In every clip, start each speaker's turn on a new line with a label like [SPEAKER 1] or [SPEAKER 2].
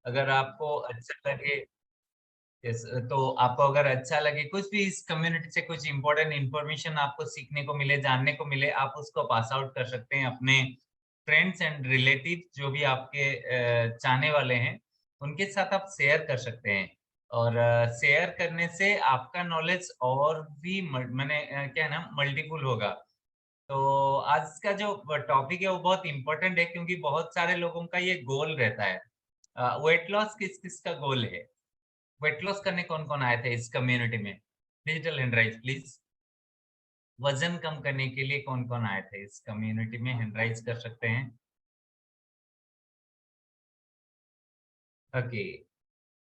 [SPEAKER 1] अगर आपको अच्छा लगे, यस, तो आपको अगर अच्छा लगे, कुछ भी इस कम्युनिटी से कुछ इंपॉर्टेंट इंफॉर्मेशन आपको सीखने को मिले, जानने को मिले, आप उसको पास आउट कर सकते हैं अपने फ्रेंड्स एंड रिलेटिव जो भी आपके चाहने वाले हैं, उनके साथ आप शेयर कर सकते हैं। और शेयर करने से आपका नॉलेज और भी मैंने क्या है ना, मल्टीपुल होगा। तो आज का जो टॉपिक है वो बहुत इंपॉर्टेंट है, क्योंकि बहुत सारे लोगों का ये गोल रहता है। वेट लॉस किस किस का गोल है? वेट लॉस करने कौन कौन आए थे इस कम्युनिटी में? Digital hand raise please. वजन कम करने के लिए कौन कौन आए थे इस कम्युनिटी में? हैंड राइज कर सकते हैं। Okay,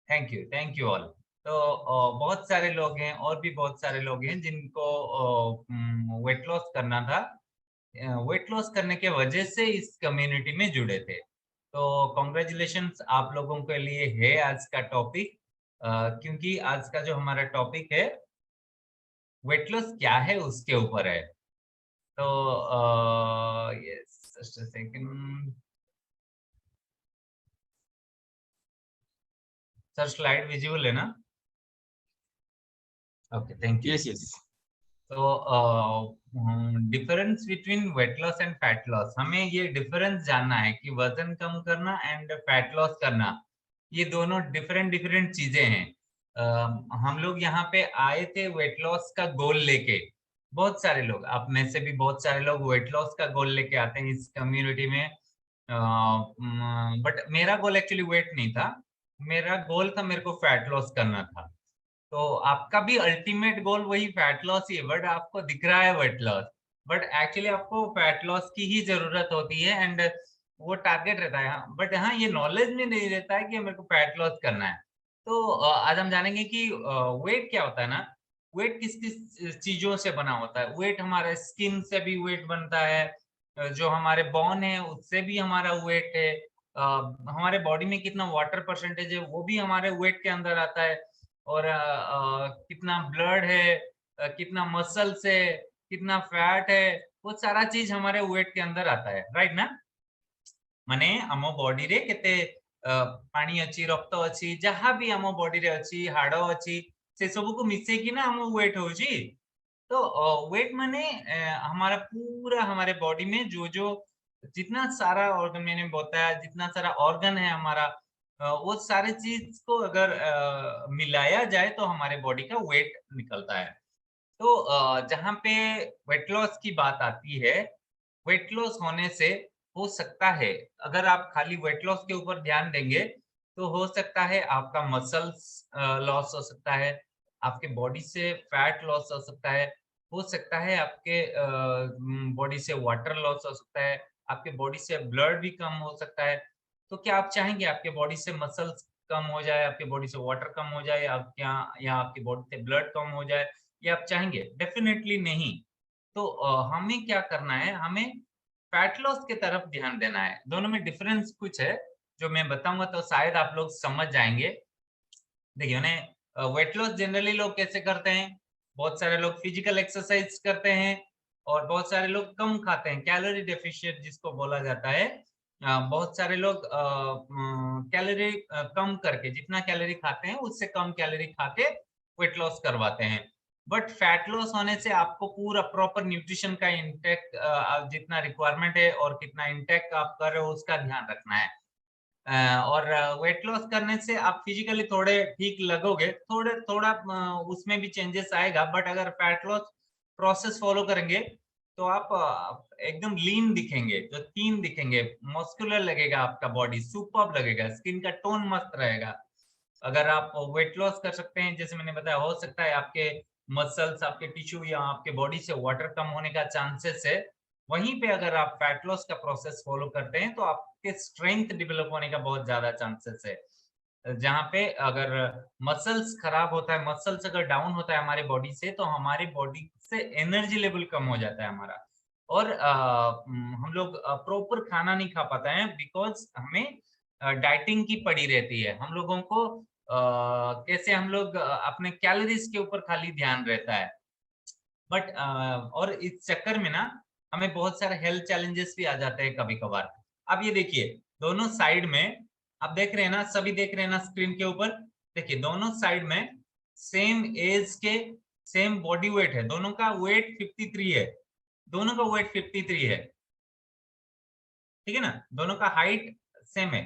[SPEAKER 1] thank you all. तो बहुत सारे लोग हैं, और भी बहुत सारे लोग हैं जिनको वेट लॉस करना था। वेट लॉस करने के वजह से इस कम्युनिटी में जुड़े थे। तो कॉन्ग्रेचुलेशंस आप लोगों के लिए है आज का टॉपिक, क्योंकि आज का जो हमारा टॉपिक है वेट लॉस क्या है उसके ऊपर है। तो yes, just a second sir, slide visible है ना? Okay, thank you.
[SPEAKER 2] Yes yes.
[SPEAKER 1] तो difference between weight loss and fat loss, हमें ये डिफरेंस जानना है कि वजन कम करना एंड फैट लॉस करना, ये दोनों डिफरेंट डिफरेंट चीजें हैं। हम लोग यहाँ पे आए थे वेट लॉस का गोल लेके। बहुत सारे लोग, आप में से भी बहुत सारे लोग वेट लॉस का गोल लेके आते हैं इस कम्युनिटी में। बट मेरा गोल एक्चुअली वेट नहीं था। मेरा गोल था, मेरे को फैट लॉस करना था। तो आपका भी अल्टीमेट गोल वही फैट लॉस ही है, बट आपको दिख रहा है वेट लॉस। बट एक्चुअली आपको फैट लॉस की ही जरूरत होती है, एंड वो टारगेट रहता है। बट हाँ, ये नॉलेज में नहीं रहता है कि मेरे को फैट लॉस करना है। तो आज हम जानेंगे कि वेट क्या होता है ना। वेट किस किस चीजों से बना होता है? वेट हमारे स्किन से भी वेट बनता है, जो हमारे बोन है उससे भी हमारा वेट है, हमारे बॉडी में कितना वाटर परसेंटेज है वो भी हमारे वेट के अंदर आता है। और कितना ब्लड है, कितना मसल्स है, कितना फैट है, वो सारा चीज हमारे वेट के अंदर आता है, राइट ना? माने आम बॉडी रे केते पानी अच्छी, रक्त अच्छी, जहाँ भी आम बॉडी रे अच्छी, हाड़ अच्छी, से सब को मिसे कि ना आम वेट होची। तो वेट माने हमारा पूरा हमारे बॉडी में जो जो जितना सारा ऑर्गन, मैंने बताया जितना सारा ऑर्गन है हमारा, वो सारे चीज को अगर मिलाया जाए तो हमारे बॉडी का वेट निकलता है। तो जहाँ पे वेट लॉस की बात आती है, वेट लॉस होने से हो सकता है, अगर आप खाली वेट लॉस के ऊपर ध्यान देंगे, तो हो सकता है आपका मसल्स लॉस हो सकता है, आपके बॉडी से फैट लॉस हो सकता है, हो सकता है आपके बॉडी से वाटर लॉस हो सकता है, आपके बॉडी से ब्लड भी कम हो सकता है। तो क्या आप चाहेंगे आपके बॉडी से मसल्स कम हो जाए, आपके बॉडी से वाटर कम हो जाए, आप क्या, या आपकी बॉडी से ब्लड कम हो जाए? ये आप चाहेंगे? डेफिनेटली नहीं। तो हमें क्या करना है, हमें फैट लॉस की तरफ ध्यान देना है। दोनों में डिफरेंस कुछ है जो मैं बताऊंगा तो शायद आप लोग समझ जाएंगे। देखिए, उन्हें वेट लॉस जनरली लोग कैसे करते हैं? बहुत सारे लोग फिजिकल एक्सरसाइज करते हैं, और बहुत सारे लोग कम खाते हैं, कैलोरी डेफिशिएंट जिसको बोला जाता है। बहुत सारे लोग कैलोरी कम करके, जितना कैलोरी खाते हैं उससे कम कैलोरी खा के वेट लॉस करवाते हैं। बट फैट लॉस होने से आपको पूरा प्रॉपर न्यूट्रिशन का इंटेक, जितना रिक्वायरमेंट है और कितना इंटेक आप कर रहे हो उसका ध्यान रखना है। और वेट लॉस करने से आप फिजिकली थोड़े ठीक लगोगे, थोड़े थोड़ा उसमें भी चेंजेस आएगा, बट अगर फैट लॉस प्रोसेस फॉलो करेंगे तो आप एकदम लीन दिखेंगे, जो तीन दिखेंगे, मस्कुलर लगेगा, आपका बॉडी सुपर्ब लगेगा, स्किन का टोन मस्त रहेगा। अगर आप वेट लॉस कर सकते हैं, जैसे मैंने बताया, हो सकता है आपके मसल्स, आपके टिश्यू या आपके बॉडी से वाटर कम होने का चांसेस है। वहीं पे अगर आप फैट लॉस का प्रोसेस फॉलो करते हैं तो आपके स्ट्रेंथ डेवलप होने का बहुत ज्यादा चांसेस है। जहाँ पे अगर मसल्स खराब होता है, मसल्स अगर डाउन होता है हमारे बॉडी से, तो हमारी बॉडी से एनर्जी लेवल कम हो जाता है हमारा। और हम लोग प्रॉपर खाना नहीं खा पाते हैं, बिकॉज हमें डाइटिंग की पड़ी रहती है। हम लोगों को कैसे हम लोग अपने कैलोरीज के ऊपर खाली ध्यान रहता है। बट और इस चक्कर में ना हमें बहुत सारे हेल्थ चैलेंजेस भी आ जाते हैं कभी कभार। अब ये देखिए, दोनों साइड में आप देख रहे हैं ना, सभी देख रहे हैं ना स्क्रीन के ऊपर। देखिए दोनों साइड में सेम एज के सेम बॉडी वेट है, दोनों का वेट 53 है, दोनों का वेट 53 है, ठीक है ना, दोनों का हाइट सेम है।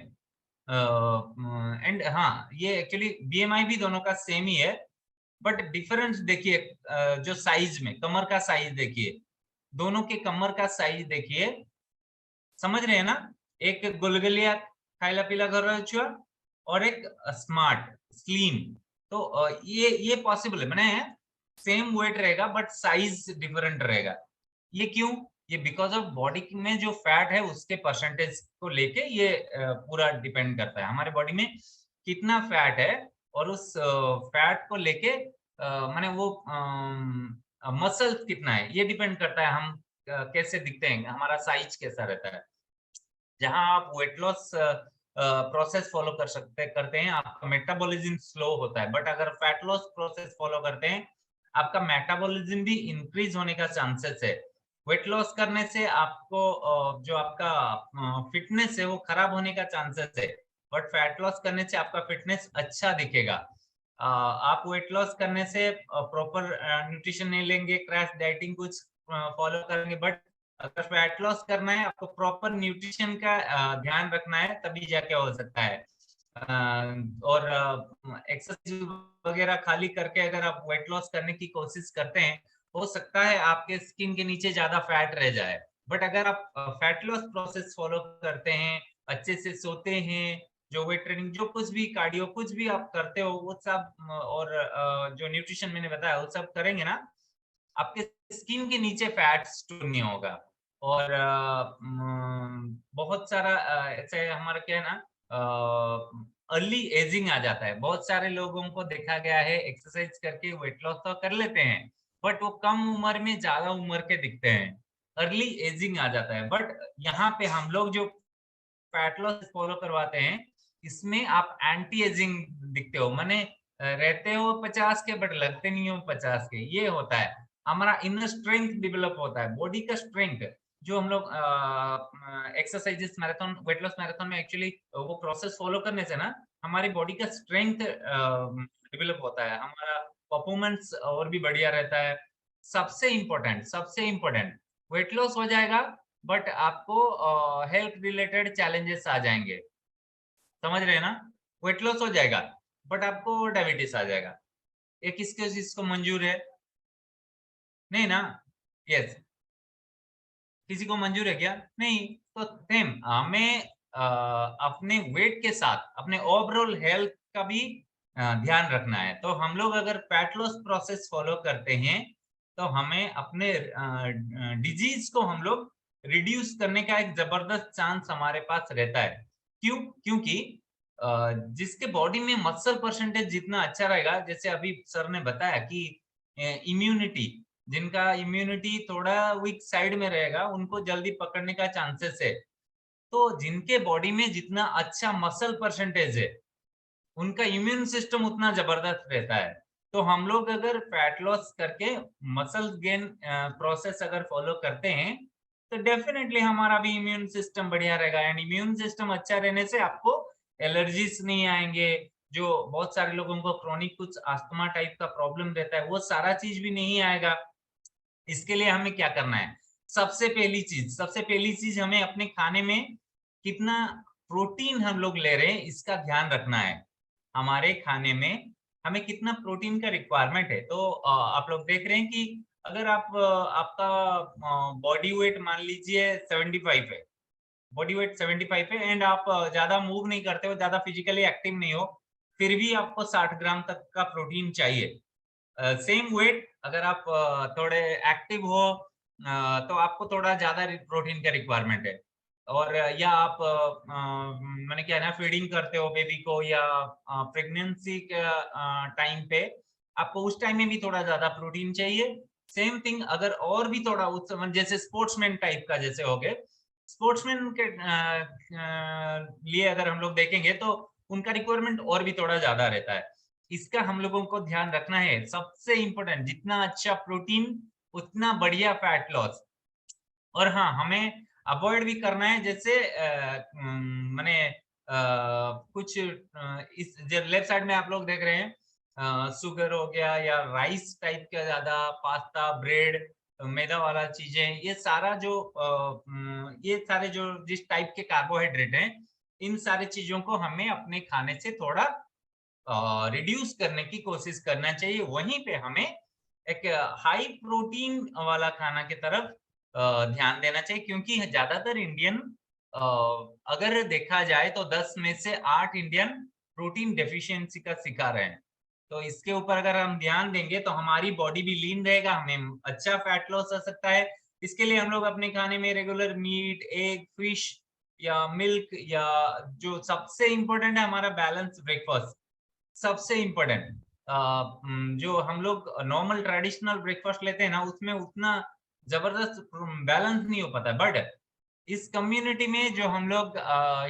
[SPEAKER 1] एंड हाँ, ये एक्चुअली बीएमआई भी दोनों का सेम ही है, बट डिफरेंस देखिए, जो साइज में, कमर का साइज देखिए, दोनों के कमर का साइज देखिए, समझ रहे हैं ना, एक गुलगुलिया खाइला पीला घर छुआ और एक स्मार्ट स्लिम। तो ये पॉसिबल है, मैंने सेम वेट रहेगा बट साइज डिफरेंट रहेगा। ये क्यों? ये बिकॉज ऑफ बॉडी में जो फैट है उसके परसेंटेज को लेके ये पूरा डिपेंड करता है, हमारे बॉडी में कितना फैट है, और उस फैट को लेके माने वो मसल कितना है ये डिपेंड करता है, हम कैसे दिखते हैं, हमारा साइज कैसा रहता है। जहां आप वेट लॉस प्रोसेस फॉलो करते हैं, आपका मेटाबॉलिज्म स्लो होता है, बट अगर फैट लॉस प्रोसेस फॉलो करते हैं, आपका मेटाबॉलिज्म भी इंक्रीज होने का चांसेस है। वेट लॉस करने से आपको जो आपका फिटनेस है वो खराब होने का चांसेस है, बट फैट लॉस करने से आपका फिटनेस अच्छा दिखेगा। आप वेट लॉस करने से प्रॉपर न्यूट्रिशन नहीं लेंगे, क्रैश डाइटिंग कुछ फॉलो करेंगे, बट अगर फैट लॉस करना है, आपको प्रॉपर न्यूट्रिशन का ध्यान रखना है, तभी जाके हो सकता है। और एक्सरसाइज वगैरह खाली करके अगर आप वेट लॉस करने की कोशिश करते हैं, हो सकता है आपके स्किन के नीचे ज्यादा फैट रह जाए, बट अगर आप फैट लॉस प्रोसेस फॉलो करते हैं, अच्छे से सोते हैं, जो वेट ट्रेनिंग, जो कुछ भी कार्डियो कुछ भी आप करते हो वो सब, और जो न्यूट्रिशन मैंने बताया वो सब करेंगे ना, आपके स्किन के नीचे फैट स्टोर नहीं होगा। और बहुत सारा ऐसे हमारा क्या है ना, अर्ली एजिंग आ जाता है, बहुत सारे लोगों को देखा गया है एक्सरसाइज करके वेट लॉस तो कर लेते हैं, बट वो कम उम्र में ज्यादा उम्र के दिखते हैं, अर्ली एजिंग आ जाता है। बट यहाँ पे हम लोग जो फैट लॉस फॉलो करवाते हैं, इसमें आप एंटी एजिंग दिखते हो, माने रहते हो 50 के बट लगते नहीं हो 50 के, ये होता है। हमारा इनर स्ट्रेंथ डेवलप होता है, बॉडी का स्ट्रेंथ, जो हम लोग exercises marathon, weight loss marathon में एक्चुअली वो प्रोसेस फॉलो करने से ना हमारी बॉडी का स्ट्रेंथ डेवलप होता है, हमारा परफॉर्मेंस और भी बढ़िया रहता है। सबसे इम्पोर्टेंट वेट लॉस हो जाएगा, बट आपको हेल्थ रिलेटेड चैलेंजेस आ जाएंगे, समझ रहे हैं ना, वेट लॉस हो जाएगा बट आपको डायबिटीज आ जाएगा। ये किसके इसको मंजूर है? नहीं ना। यस, किसी को मंजूर है क्या? नहीं। तो सेम हमें अपने वेट के साथ अपने ओवरऑल हेल्थ का भी ध्यान रखना है। तो हम लोग अगर फैट लॉस प्रोसेस फॉलो करते हैं, तो हमें अपने डिजीज को हम लोग रिड्यूस करने का एक जबरदस्त चांस हमारे पास रहता है। क्यों? क्योंकि जिसके बॉडी में मसल परसेंटेज जितना अच्छा रहेगा, जैसे अभी सर ने बताया कि इम्यूनिटी, जिनका इम्यूनिटी थोड़ा वीक साइड में रहेगा उनको जल्दी पकड़ने का चांसेस है। तो जिनके बॉडी में जितना अच्छा मसल परसेंटेज है, उनका इम्यून सिस्टम उतना जबरदस्त रहता है। तो हम लोग अगर फैट लॉस करके मसल गेन प्रोसेस अगर फॉलो करते हैं, तो डेफिनेटली हमारा भी इम्यून सिस्टम बढ़िया रहेगा, एंड इम्यून सिस्टम अच्छा रहने से आपको एलर्जीज नहीं आएंगे। जो बहुत सारे लोगों को क्रोनिक कुछ अस्थमा टाइप का प्रॉब्लम रहता है, वो सारा चीज भी नहीं आएगा। इसके लिए हमें क्या करना है? सबसे पहली चीज हमें अपने खाने में कितना प्रोटीन हम लोग ले रहे हैं इसका ध्यान रखना है। हमारे खाने में हमें कितना प्रोटीन का रिक्वायरमेंट है। तो आप लोग देख रहे हैं कि अगर आप आपका बॉडी वेट मान लीजिए 75 है, बॉडी वेट 75 है, एंड आप ज्यादा मूव नहीं करते हो, ज्यादा फिजिकली एक्टिव नहीं हो, फिर भी आपको 60 ग्राम तक का प्रोटीन चाहिए। सेम वेट अगर आप थोड़े एक्टिव हो, तो आपको थोड़ा ज्यादा प्रोटीन का रिक्वायरमेंट है। और या आप मैंने क्या है ना, फीडिंग करते हो बेबी को, या प्रेगनेंसी के टाइम पे आपको उस टाइम में भी थोड़ा ज्यादा प्रोटीन चाहिए। सेम थिंग अगर और भी थोड़ा उस जैसे स्पोर्ट्समैन टाइप का जैसे हो गए, स्पोर्ट्समैन के लिए अगर हम लोग देखेंगे तो उनका रिक्वायरमेंट और भी थोड़ा ज्यादा रहता है। इसका हम लोगों को ध्यान रखना है। सबसे इंपॉर्टेंट, जितना अच्छा प्रोटीन उतना बढ़िया फैट लॉस। और हाँ, हमें अवॉइड भी करना है, जैसे मैंने कुछ इस लेफ्ट साइड में आप लोग देख रहे हैं शुगर हो गया या राइस टाइप का ज्यादा, पास्ता, ब्रेड, मैदा वाला चीजें, ये सारा जो ये सारे जो जिस टाइप के कार्बोहाइड्रेट हैं, इन सारी चीजों को हमें अपने खाने से थोड़ा रिड्यूस करने की कोशिश करना चाहिए। वहीं पे हमें एक हाई प्रोटीन वाला खाना की तरफ ध्यान देना चाहिए, क्योंकि ज्यादातर इंडियन अगर देखा जाए तो 10 में से 8 इंडियन प्रोटीन डेफिशिएंसी का शिकार हैं। तो इसके ऊपर अगर हम ध्यान देंगे तो हमारी बॉडी भी लीन रहेगा, हमें अच्छा फैट लॉस हो सकता है। इसके लिए हम लोग अपने खाने में रेगुलर मीट, एग, फिश या मिल्क, या जो सबसे इंपॉर्टेंट है हमारा बैलेंस ब्रेकफास्ट, सबसे इम्पोर्टेंट। जो हम लोग नॉर्मल ट्रेडिशनल ब्रेकफास्ट लेते हैं ना, उसमें उतना जबरदस्त बैलेंस नहीं हो पाता, बट इस कम्युनिटी में जो हम लोग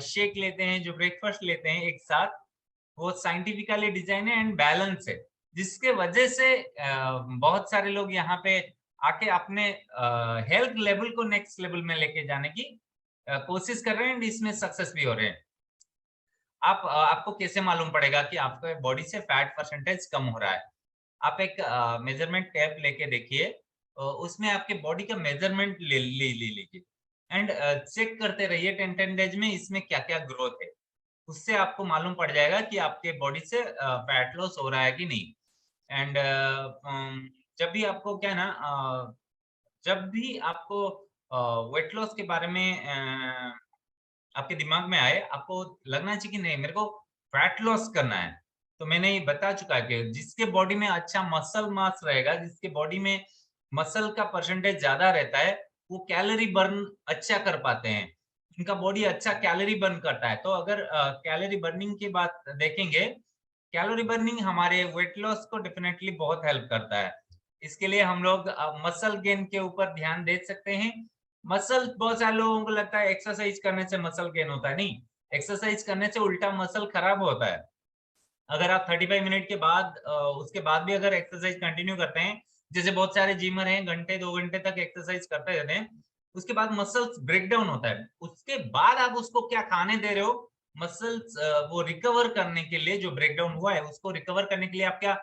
[SPEAKER 1] शेक लेते हैं, जो ब्रेकफास्ट लेते हैं एक साथ, वो साइंटिफिकली डिजाइन है एंड बैलेंस है, जिसके वजह से बहुत सारे लोग यहाँ पे आके अपने हेल्थ लेवल को नेक्स्ट लेवल में लेके जाने की कोशिश कर रहे हैं, एंड इसमें सक्सेस भी हो रहे हैं। आपको कैसे मालूम पड़ेगा कि आपके बॉडी से फैट परसेंटेज कम हो रहा है? आप एक मेजरमेंट टेप लेके देखिए, उसमें आपके बॉडी का मेजरमेंट ले लीजिए एंड चेक करते रहिए 10 डेज में इसमें क्या-क्या ग्रोथ है। उससे आपको मालूम पड़ जाएगा कि आपके बॉडी से फैट लॉस हो रहा है कि नहीं। एंड जब भी आपको क्या है ना, जब भी आपको वेट लॉस के बारे में आपके दिमाग में आए, आपको लगना चाहिए कि नहीं मेरे को फैट लॉस करना है, तो मैंने ये बता चुका है कि जिसके बॉडी में अच्छा मसल मास रहेगा, जिसके बॉडी में मसल का परसेंटेज ज्यादा रहता है, वो कैलोरी बर्न अच्छा कर पाते हैं, उनका बॉडी अच्छा कैलोरी बर्न करता है। तो अगर कैलोरी बर्निंग की बात देखेंगे, कैलोरी बर्निंग हमारे वेट लॉस को डेफिनेटली बहुत हेल्प करता है। इसके लिए हम लोग मसल गेन के ऊपर ध्यान दे सकते हैं। मसल, बहुत सारे लोगों को लगता है एक्सरसाइज करने से मसल गेन होता है, नहीं, एक्सरसाइज करने से उल्टा मसल खराब होता है। अगर आप 35 मिनट के बाद उसके बाद भी अगर एक्सरसाइज कंटिन्यू करते हैं, जैसे बहुत सारे जिमर हैं घंटे 2 घंटे तक एक्सरसाइज करते रहते हैं, उसके बाद मसल्स ब्रेक डाउन होता है, उसके बाद आप उसको क्या खाने दे रहे हो, मसल्स वो रिकवर करने के लिए, जो ब्रेक डाउन हुआ है उसको रिकवर करने के लिए आप क्या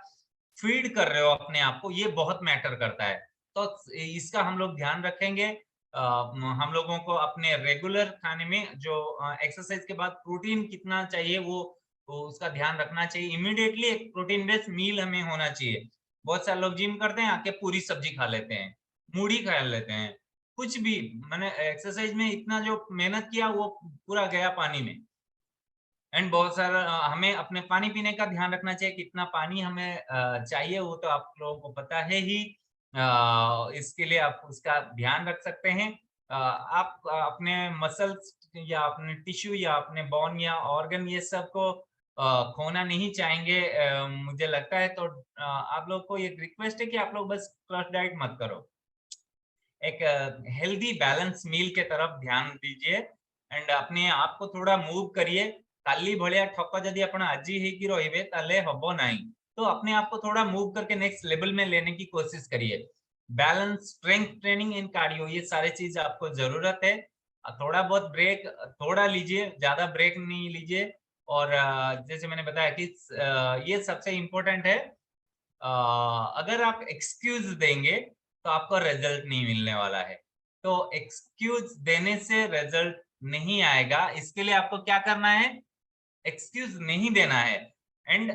[SPEAKER 1] फीड कर रहे हो अपने आप को, ये बहुत मैटर करता है। तो इसका हम लोग ध्यान रखेंगे। हम लोगों को अपने रेगुलर खाने में जो एक्सरसाइज के बाद प्रोटीन कितना चाहिए, वो उसका ध्यान रखना चाहिए। इमीडिएटली एक प्रोटीन बेस्ड मील हमें होना चाहिए। बहुत सारे लोग जिम करते हैं, आके पूरी सब्जी खा लेते हैं, मूढ़ी खा लेते हैं, कुछ भी, मैंने एक्सरसाइज में इतना जो मेहनत किया वो पूरा गया पानी में। एंड बहुत सारा हमें अपने पानी पीने का ध्यान रखना चाहिए, कितना पानी हमें चाहिए वो तो आप लोगों को पता है ही। इसके लिए आप उसका ध्यान रख सकते हैं। आप अपने मसल्स या अपने टिश्यू या अपने बोन या ऑर्गन, ये सब को खोना नहीं चाहेंगे, मुझे लगता है। तो आप लोग को एक रिक्वेस्ट है कि आप लोग बस क्रश डाइट मत करो, एक हेल्दी बैलेंस मील के तरफ ध्यान दीजिए एंड अपने आप को थोड़ा मूव करिए। काली भलिया ठक जदि आपण आजी ହେଇକି ରହିବେ ताले हबो नहीं, तो अपने आप को थोड़ा मूव करके नेक्स्ट लेवल में लेने की कोशिश करिए। Balance, strength training and cardio, ये सारे चीज आपको जरूरत है। थोड़ा बहुत ब्रेक थोड़ा लीजिए, ज्यादा ब्रेक नहीं लीजिए। और जैसे मैंने बताया कि ये सबसे इम्पोर्टेंट है। अगर आप एक्सक्यूज देंगे तो आपको रिजल्ट नहीं मिलने वाला है। तो एक्सक्यूज देने से रिजल्ट नहीं आएगा, इसके लिए आपको क्या करना है, एक्सक्यूज नहीं देना है एंड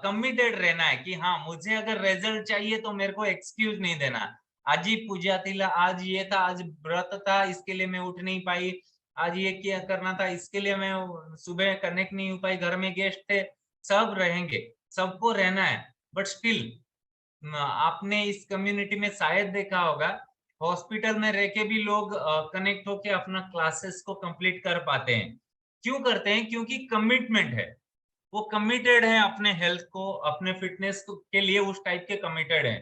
[SPEAKER 1] कमिटेड रहना है कि हाँ मुझे अगर रिजल्ट चाहिए तो मेरे को एक्सक्यूज नहीं देना। आज ही पूजा थी, आज ये था, आज व्रत था इसके लिए मैं उठ नहीं पाई, आज ये क्या करना था इसके लिए मैं सुबह कनेक्ट नहीं हो पाई, घर में गेस्ट थे, सब रहेंगे, सबको रहना है। बट स्टिल आपने इस कम्युनिटी में शायद देखा होगा, हॉस्पिटल में रह के भी लोग कनेक्ट होके अपना क्लासेस को कंप्लीट कर पाते हैं। क्यों करते हैं? क्योंकि कमिटमेंट है, वो कमिटेड है अपने हेल्थ को, अपने फिटनेस के लिए उस टाइप के कमिटेड है।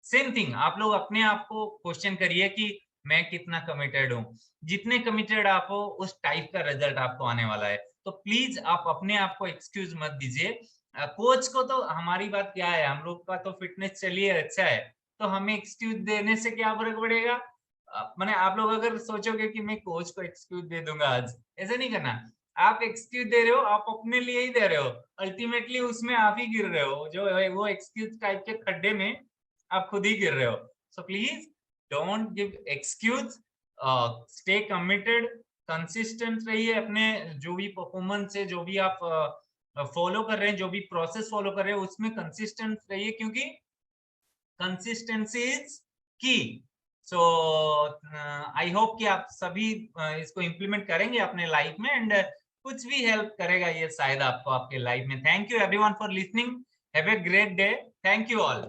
[SPEAKER 1] सेम थिंग आप लोग अपने आप को क्वेश्चन करिए कि मैं कितना कमिटेड हूँ। जितने कमिटेड आप हो उस टाइप का रिजल्ट आपको आने वाला है। तो प्लीज आप अपने आप को एक्सक्यूज मत दीजिए। कोच को तो हमारी बात क्या है, हम लोग का तो फिटनेस चलिए अच्छा है, तो हमें एक्सक्यूज देने से क्या फर्क पड़ेगा। मैंने आप लोग अगर सोचोगे कि मैं कोच को एक्सक्यूज दे दूंगा आज, ऐसे नहीं करना। आप एक्सक्यूज दे रहे हो, आप अपने लिए ही दे रहे हो, अल्टीमेटली उसमें आप ही गिर रहे हो, जो है वो एक्सक्यूज टाइप के खड्डे में आप खुद ही गिर रहे हो। So please don't give excuse, stay committed, consistent रहिए अपने जो भी परफॉर्मेंस है, जो भी आप फॉलो कर रहे हैं, जो भी प्रोसेस फॉलो कर रहे हैं उसमें कंसिस्टेंट रहिए, क्योंकि कंसिस्टेंसी इज की। सो आई होप कि आप सभी इसको इम्प्लीमेंट करेंगे अपने लाइफ में, एंड कुछ भी हेल्प करेगा ये शायद आपको आपके लाइफ में। Thank you everyone for listening, have a great day, thank you all.